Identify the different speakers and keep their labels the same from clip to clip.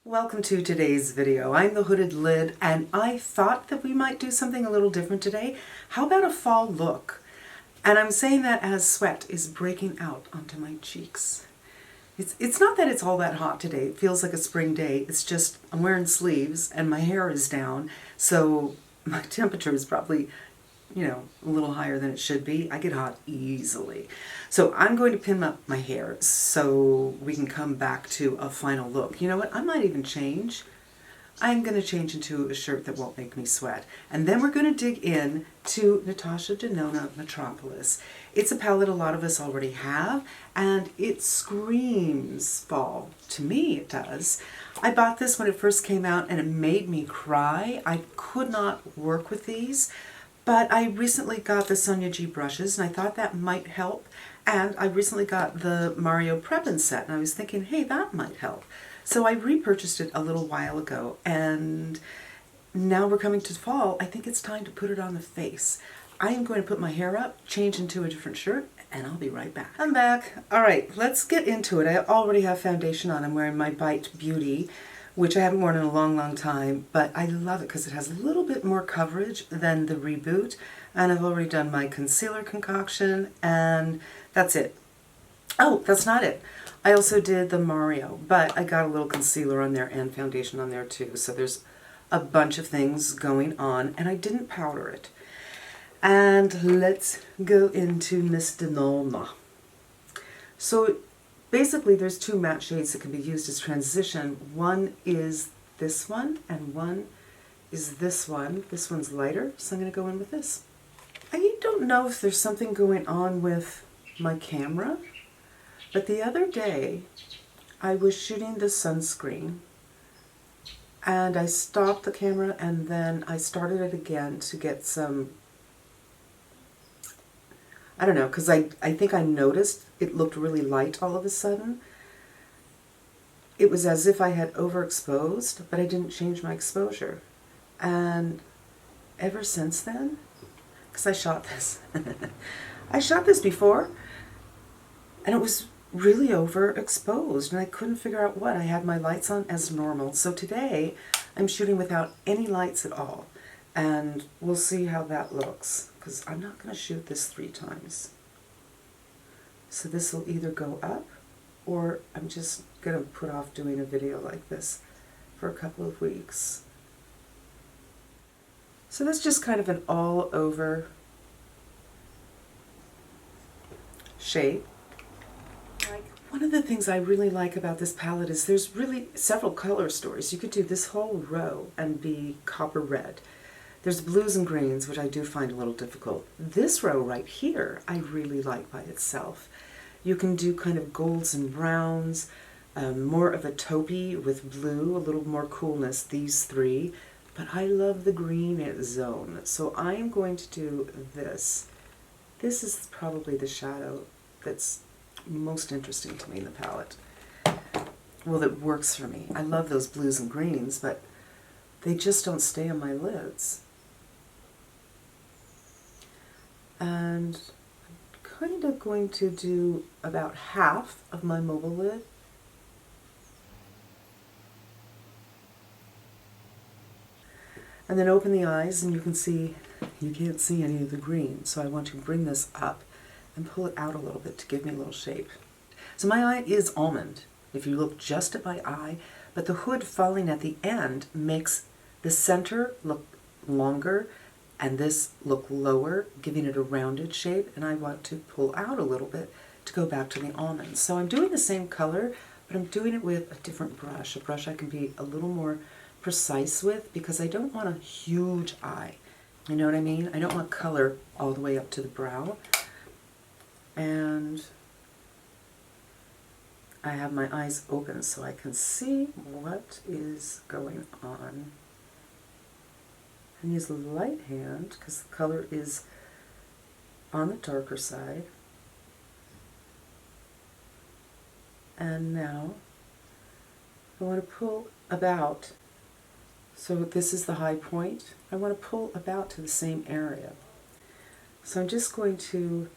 Speaker 1: Welcome to today's video. I'm the Hooded Lid and I thought that we might do something a little different today. How about a fall look? And I'm saying that as sweat is breaking out onto my cheeks. It's not that it's all that hot today. It feels like a spring day. It's just I'm wearing sleeves and my hair is down, so my temperature is probably, a little higher than it should be. I get hot easily. So I'm going to pin up my hair so we can come back to a final look. You know what? I might even change. I'm going to change into a shirt that won't make me sweat. And then we're going to dig in to Natasha Denona Metropolis. It's a palette a lot of us already have, and it screams fall. To me, it does. I bought this when it first came out, and it made me cry. I could not work with these. But I recently got the Sonia G brushes, and I thought that might help. And I recently got the Mario Prepin set, and I was thinking, hey, that might help. So I repurchased it a little while ago, and now we're coming to fall. I think it's time to put it on the face. I am going to put my hair up, change into a different shirt, and I'll be right back. I'm back. All right, let's get into it. I already have foundation on. I'm wearing my Bite Beauty, which I haven't worn in a long, long time, but I love it because it has a little bit more coverage than the Reboot, and I've already done my concealer concoction, and that's it. Oh, that's not it. I also did the Mario, but I got a little concealer on there and foundation on there too, so there's a bunch of things going on, and I didn't powder it. And let's go into Miss Denona. So basically, there's two matte shades that can be used as transition. One is this one, and one is this one. This one's lighter, so I'm going to go in with this. I don't know if there's something going on with my camera, but the other day I was shooting the sunscreen, and I stopped the camera, and then I started it again to get some, I don't know, because I think I noticed it looked really light all of a sudden. It was as if I had overexposed, but I didn't change my exposure. And ever since then, because I shot this, I shot this before, and it was really overexposed, and I couldn't figure out what. I had my lights on as normal. So today, I'm shooting without any lights at all, and we'll see how that looks, because I'm not going to shoot this 3 times. So this will either go up, or I'm just going to put off doing a video like this for a couple of weeks. So that's just kind of an all-over shade. One of the things I really like about this palette is there's really several color stories. You could do this whole row and be copper red. There's blues and greens, which I do find a little difficult. This row right here, I really like by itself. You can do kind of golds and browns, more of a taupey with blue, a little more coolness, these 3. But I love the green zone, so I'm going to do this. This is probably the shadow that's most interesting to me in the palette. Well, that works for me. I love those blues and greens, but they just don't stay on my lids. And I'm kind of going to do about half of my mobile lid. And then open the eyes, and you can see, you can't see any of the green. So I want to bring this up and pull it out a little bit to give me a little shape. So my eye is almond, if you look just at my eye, but the hood falling at the end makes the center look longer and this look lower, giving it a rounded shape, and I want to pull out a little bit to go back to the almond. So I'm doing the same color, but I'm doing it with a different brush, a brush I can be a little more precise with, because I don't want a huge eye. You know what I mean? I don't want color all the way up to the brow. And I have my eyes open so I can see what is going on. And use the light hand because the color is on the darker side. And now I want to pull about. So this is the high point. I want to pull about to the same area. So I'm just going to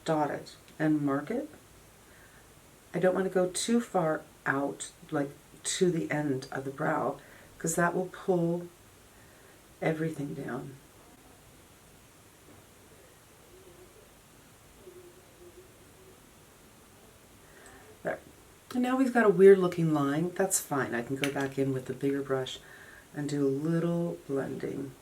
Speaker 1: dot it and mark it. I don't want to go too far out, like to the end of the brow, because that will pull everything down. There. And now we've got a weird looking line. That's fine. I can go back in with the bigger brush and do a little blending.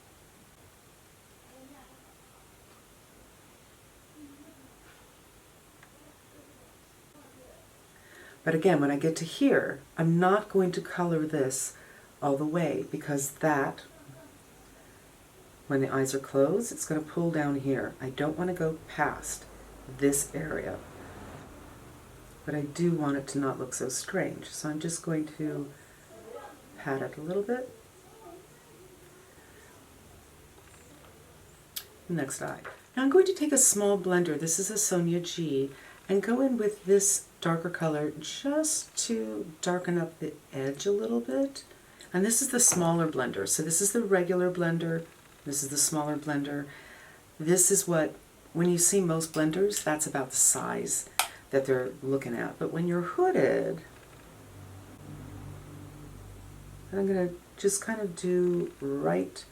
Speaker 1: But again, when I get to here, I'm not going to color this all the way, because that, when the eyes are closed, it's going to pull down here. I don't want to go past this area, but I do want it to not look so strange. So I'm just going to pat it a little bit. Next eye. Now I'm going to take a small blender, this is a Sonia G, and go in with this darker color just to darken up the edge a little bit. And this is the smaller blender. So this is the regular blender, this is the smaller blender. This is what, when you see most blenders, that's about the size that they're looking at. But when you're hooded, I'm going to just kind of do right.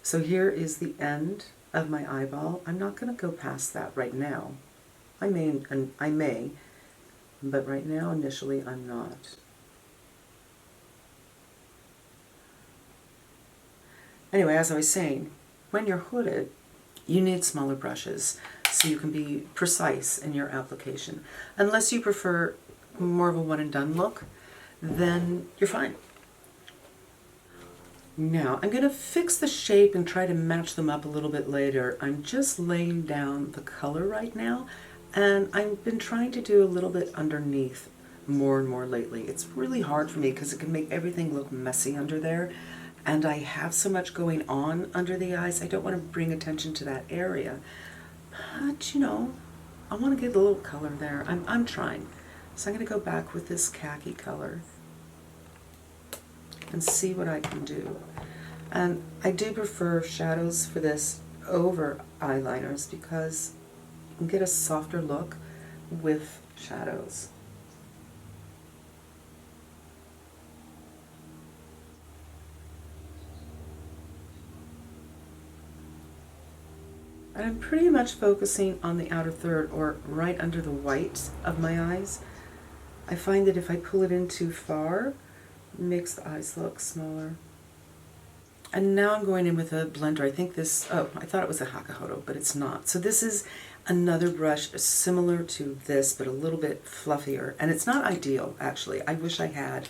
Speaker 1: So here is the end of my eyeball. I'm not going to go past that right now. I may, but right now, initially, I'm not. Anyway, as I was saying, when you're hooded, you need smaller brushes so you can be precise in your application. Unless you prefer more of a one and done look, then you're fine. Now, I'm going to fix the shape and try to match them up a little bit later. I'm just laying down the color right now, and I've been trying to do a little bit underneath more and more lately. It's really hard for me because it can make everything look messy under there, and I have so much going on under the eyes. I don't want to bring attention to that area, but you know, I want to get a little color there. I'm trying. So I'm going to go back with this khaki color and see what I can do. And I do prefer shadows for this over eyeliners because you can get a softer look with shadows. And I'm pretty much focusing on the outer third, or right under the white of my eyes. I find that if I pull it in too far, it makes the eyes look smaller. And now I'm going in with a blender. I think this, oh, I thought it was a Hakuhodo, but it's not. So this is another brush similar to this, but a little bit fluffier. And it's not ideal, actually. I wish I had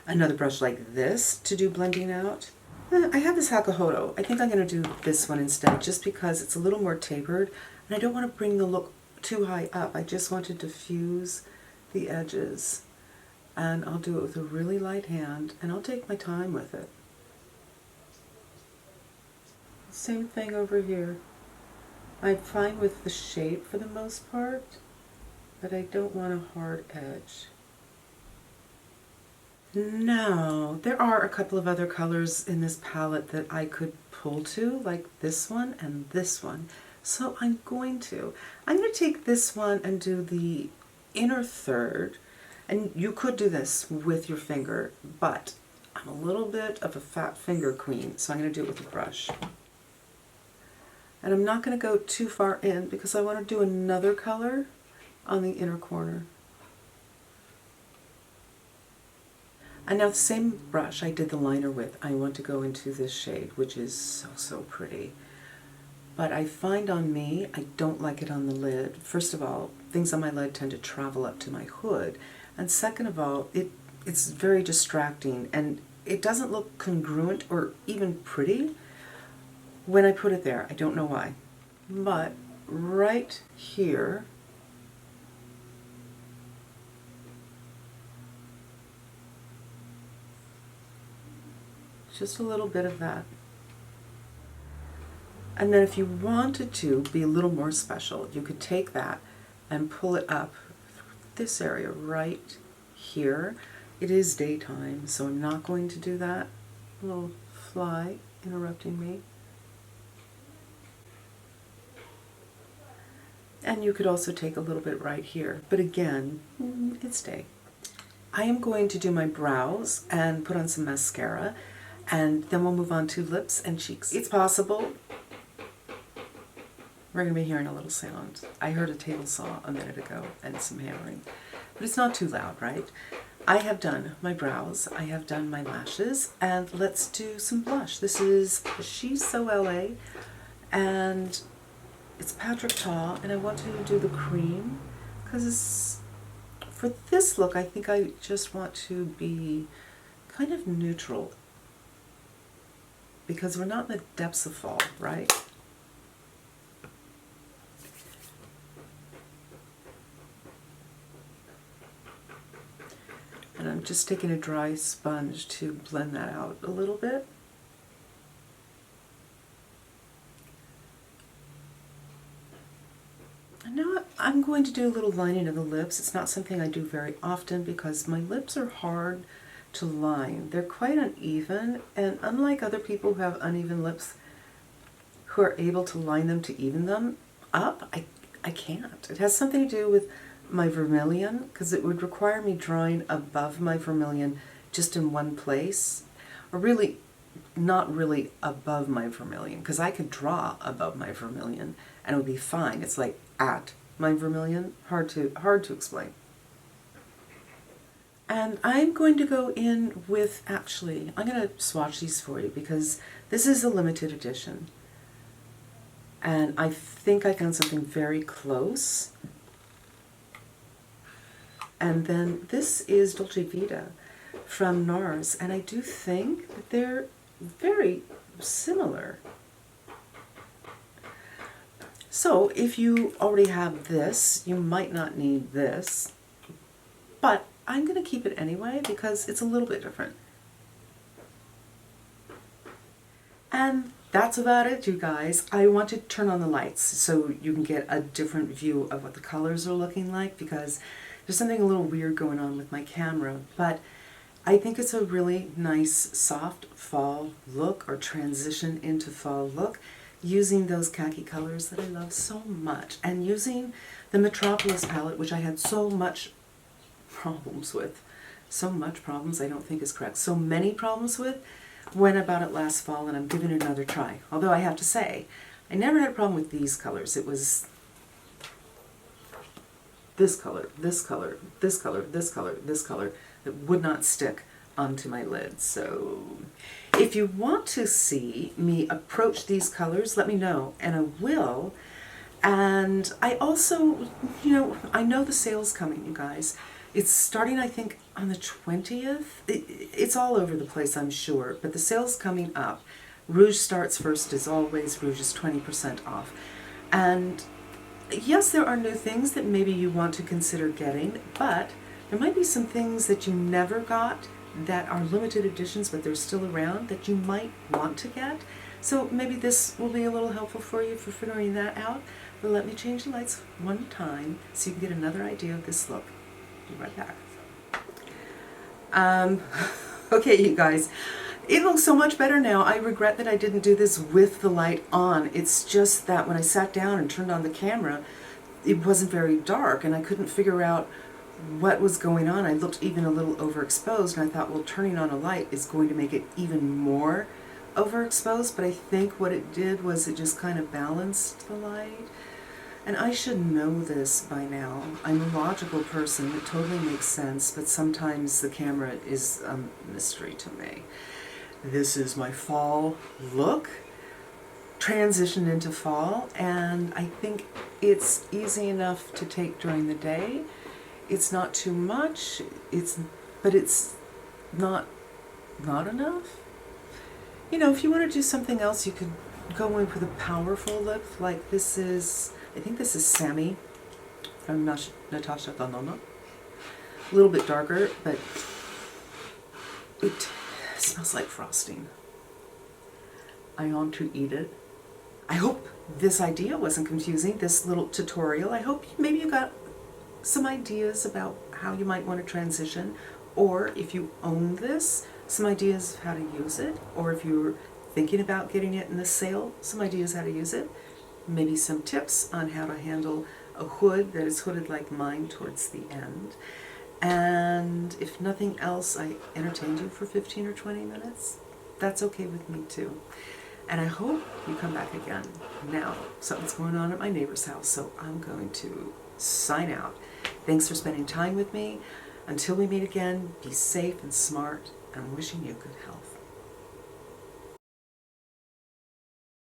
Speaker 1: another brush like this to do blending out. I have this Hakuhodo. I think I'm going to do this one instead, just because it's a little more tapered, and I don't want to bring the look too high up. I just want to diffuse the edges. And I'll do it with a really light hand, and I'll take my time with it. Same thing over here. I'm fine with the shape for the most part, but I don't want a hard edge. Now, there are a couple of other colors in this palette that I could pull to, like this one and this one. So I'm going to take this one and do the inner third. And you could do this with your finger, but I'm a little bit of a fat finger queen, so I'm going to do it with a brush. And I'm not going to go too far in because I want to do another color on the inner corner. And now the same brush I did the liner with, I want to go into this shade, which is so pretty. But I find on me, I don't like it on the lid. First of all, things on my lid tend to travel up to my hood. And second of all, it's very distracting, and it doesn't look congruent or even pretty when I put it there. I don't know why. But right here, just a little bit of that. And then if you wanted to be a little more special, you could take that and pull it up this area right here. It is daytime, so I'm not going to do that. A little fly interrupting me. And you could also take a little bit right here. But again, it's day. I am going to do my brows and put on some mascara, and then we'll move on to lips and cheeks. It's possible we're going to be hearing a little sound. I heard a table saw a minute ago and some hammering, but it's not too loud, right? I have done my brows, I have done my lashes, and let's do some blush. This is She's So LA, and it's Patrick Ta, and I want to do the cream, because for this look, I think I just want to be kind of neutral, because we're not in the depths of fall, right? And I'm just taking a dry sponge to blend that out a little bit. And now I'm going to do a little lining of the lips. It's not something I do very often because my lips are hard to line. They're quite uneven, and unlike other people who have uneven lips who are able to line them to even them up, I can't. It has something to do with my vermilion, because it would require me drawing above my vermilion just in one place, or really not really above my vermilion, because I could draw above my vermilion and it would be fine. It's like at my vermilion, hard to explain. And I'm going to go in with, actually, I'm going to swatch these for you because this is a limited edition, and I think I found something very close. And then this is Dolce Vita from NARS, and I do think that they're very similar. So if you already have this, you might not need this, but I'm going to keep it anyway because it's a little bit different. And that's about it, you guys. I want to turn on the lights so you can get a different view of what the colors are looking like, because there's something a little weird going on with my camera, but I think it's a really nice soft fall look, or transition into fall look, using those khaki colors that I love so much, and using the Metropolis palette, which I had so much problems with. So much problems, I don't think is correct. So many problems with when I bought it last fall, and I'm giving it another try. Although I have to say, I never had a problem with these colors. It was this color, this color, this color, this color, this color that would not stick onto my lid. So if you want to see me approach these colors, let me know, and I will. And I also, I know the sale's coming, you guys. It's starting, I think, on the 20th. It's all over the place, I'm sure, but the sale's coming up. Rouge starts first, as always. Rouge is 20% off. And yes, there are new things that maybe you want to consider getting, but there might be some things that you never got that are limited editions, but they're still around, that you might want to get. So maybe this will be a little helpful for you for figuring that out. But let me change the lights one time so you can get another idea of this look. Be right back. Okay, you guys. It looks so much better now. I regret that I didn't do this with the light on. It's just that when I sat down and turned on the camera, it wasn't very dark, and I couldn't figure out what was going on. I looked even a little overexposed, and I thought, well, turning on a light is going to make it even more overexposed, but I think what it did was it just kind of balanced the light. And I should know this by now. I'm a logical person. It totally makes sense, but sometimes the camera is a mystery to me. This is my fall look, transitioned into fall, and I think it's easy enough to take during the day. It's not too much, but it's not enough. If you want to do something else, you could go in with a powerful lip, like this is, I think this is Sammy from Natasha Denona. A little bit darker, but it smells like frosting. I want to eat it. I hope this idea wasn't confusing, this little tutorial. I hope maybe you got some ideas about how you might want to transition, or if you own this, some ideas of how to use it, or if you're thinking about getting it in the sale, some ideas how to use it, maybe some tips on how to handle a hood that is hooded like mine towards the end. And if nothing else, I entertained you for 15 or 20 minutes. That's okay with me too. And I hope you come back again. Now, something's going on at my neighbor's house, so I'm going to sign out. Thanks for spending time with me. Until we meet again, be safe and smart, and I'm wishing you good health.